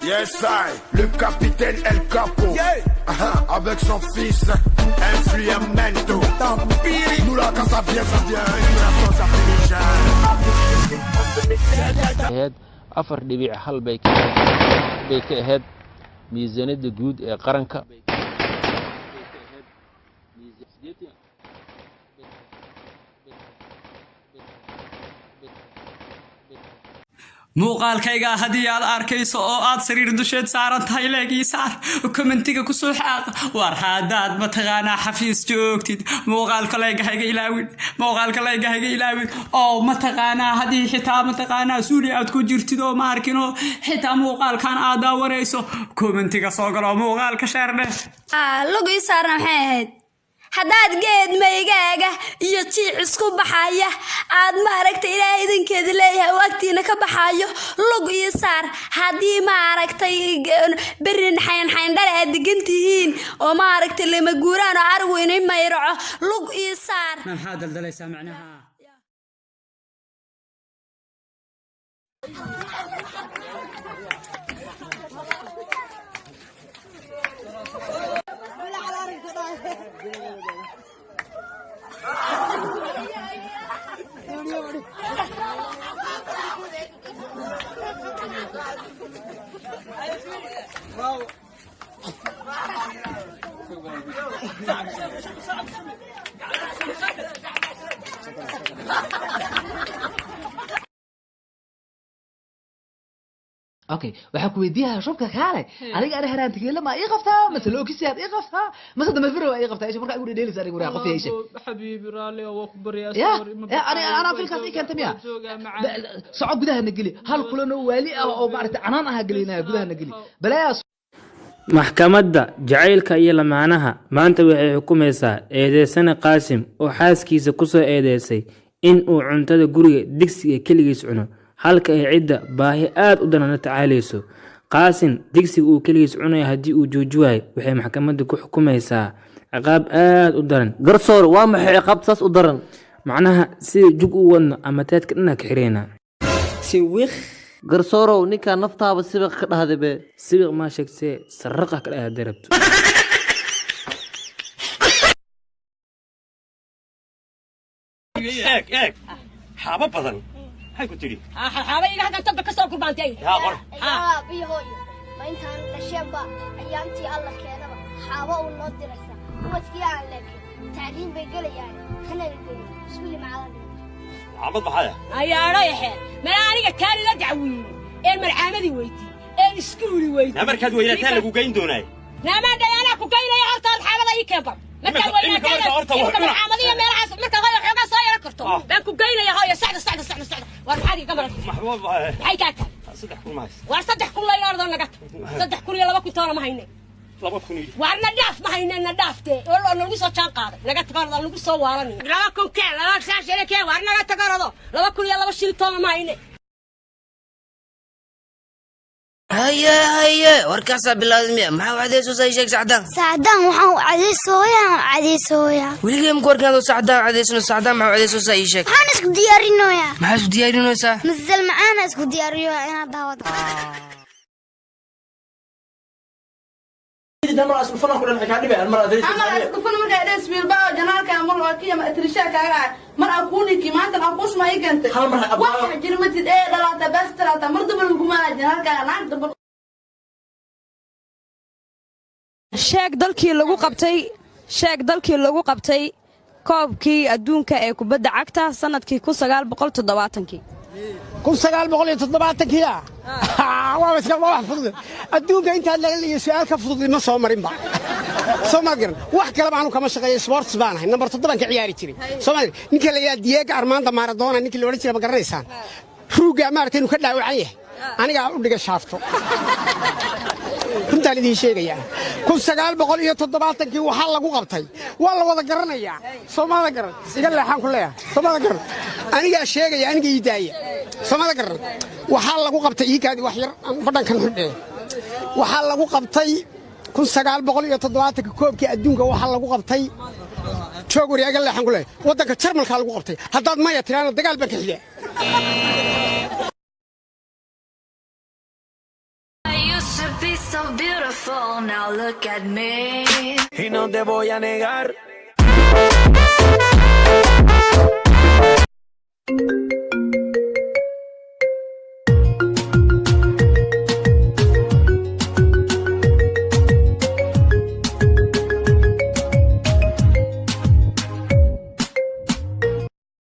Yes, I, le capitaine El Capo, avec son fils, Influamento. Nous là, quand ça vient, ça finit. أفر دبيع حل بيك هاد ميزانية جود قرنك muuqaalkayga haddii aad arkayso oo aad sariir dusheed saaran tahay leegii saar kommentiga ku soo xaaq war haddaad mataqaanaa xafiis joogtid muuqaalka leegahayga ilaawin oo mataqaanaa haddii xitaa mataqaanaa suuli aad ku jirtid oo ma arkino xitaa muuqaalkan aad daawanayso kommentiga soo galo muuqaalka sheerdhe lugii saarna maxay ahayd haddaad geed maygaaga iyo jiic isku baxaya aad maaragtay ilaahay idinkeeda leeyahay oo agtiina ka baxayo lug iyo saar haddii maaragtay berin xayn-xayndhale aad degan tihiin oo maaragtay lama guuraan oo arigu inay mayraco lug iyo saar maxaa daldalaysaa macnaha اوكي waxaa ku weydiiyaa shubka kaale aniga ana haraantigeela ma ii qabtaa masalo kisaad ii qabtaa masada ma firo ii qabtaa marka ugu dheelaysa aniga waxa qof yeeshay حبيبي رالي oo ku bariyaa انا filkaas ii keentay miya soo gudaha nageli hal kulano waali ah oo maartay canaan ah galina gudaha nageli balaas maxkamadda jacaylka iyo lamaanaha maanta waxay xukumaysaa eedeysane Qaasim oo xaaskiisa ku soo eedeysay in uu cuntada guriga digsiga kaligiis cuno halka ay cidda baahi aad u daran tacaaleyso Qaasim digsiga uu kaligiis cunay hadii uu joojuway waxay maxkamadda ku xukumaysaa ciqaab aad u daran garsoor waa maxay ciqaab saas u daran macnaha si jug u wadno ama taadka dhana ka xireena si wiix garsoorow ninka naftaaba sibiq ka dhahdaba sibiq ma sheegtay sarraqa ka dhahday rabto eeg xaaba badan maxay ku tiri xaaba iga halkan ka soo kurbaantay yaa qor biyoy ma intaan dhashaba ayaantii alla keenaba xaaba uu noo diraysa kuwaskii aan leekin taariin bay galayaan hana leeyin iskuuli macalin xaabad maxay ayaara yahay ma aniga kaan la dacwiyay ee marcaamadi weydii ee iskuuli weydii markaad weynataan lagu geyn doonay nama dayana ku geynaya horta xaabada ii keenba markaad weynataan marcaamadiya meelahaas marka hooyo xoga soo yara karto baan ku geynaya hooyo sacda war xadi gabar maxbuub maxay ka tahay 3 kun maas war 3 kun la yardo naga 3 kun iyo 2 kun toona ma hayne 2 kun warna dhaaf ma hayne na dhaafte oo lagu soo jaan qaaday naga tagaarada lagu soo waalan 2 kun ka 2 saashire ka war naga tagaarado 2 kun iyo 2 shil toona ma hayne هيا وركاسة بالله ما هو عديسو زي شيك سعدان وحاو عديسويا وليه مقور كانوا سعدان ما هو عديسو زي شيك حان اسكو ديارينويا ما اسكو ديارينويا سا نزل معانا اسكو ديارينويا انا داود المرأة اسكفنا كلنا كان دبي المرأة دريس أنا اسكفنا مرة دريس بالباء جنالك مرة كيا ما تريشة كاعد مرة كوني كي ما أنت أقوس ما يكنت واحد جرمت إيه لا تبست لا تمرد بالجماعة جنالك أنا عند sheeg dalkii lagu qabtay koobkii adduunka ee kubadda cagta sanadkii 1970 waa iska wax fudud adduunka inta la leeyahay su'aal ka fudud ma soo marin ba Soomaaligan wax kale baan kama shaqeeyay sports baan ahay number 7 ka ciyaari jiray Soomaali ninka la yaad Diego Armando Maradona ninka la oran jiray ma garanaysan ruuga maartay inuu ka dhaawacan yahay aniga u dhiga shaafto runtaan idin sheegaya 1970 waxa lagu qabtay waa la wada garanaya Soomaaliya garan iga leexan ku leeyahay Soomaaliya garan aniga sheegaya aniga idaaya Soomaaliya garan waxa lagu qabtay iikaadi wax yar badhankan xidhay waxa lagu qabtay 1970 koobkii adduunka waxa lagu qabtay jooguri iga leexan ku leeyahay wadanka Jarmalka lagu qabtay haddaad maya tiraan dagaal baan ka xidhay be so beautiful, now look at me. Y no te voy a negar.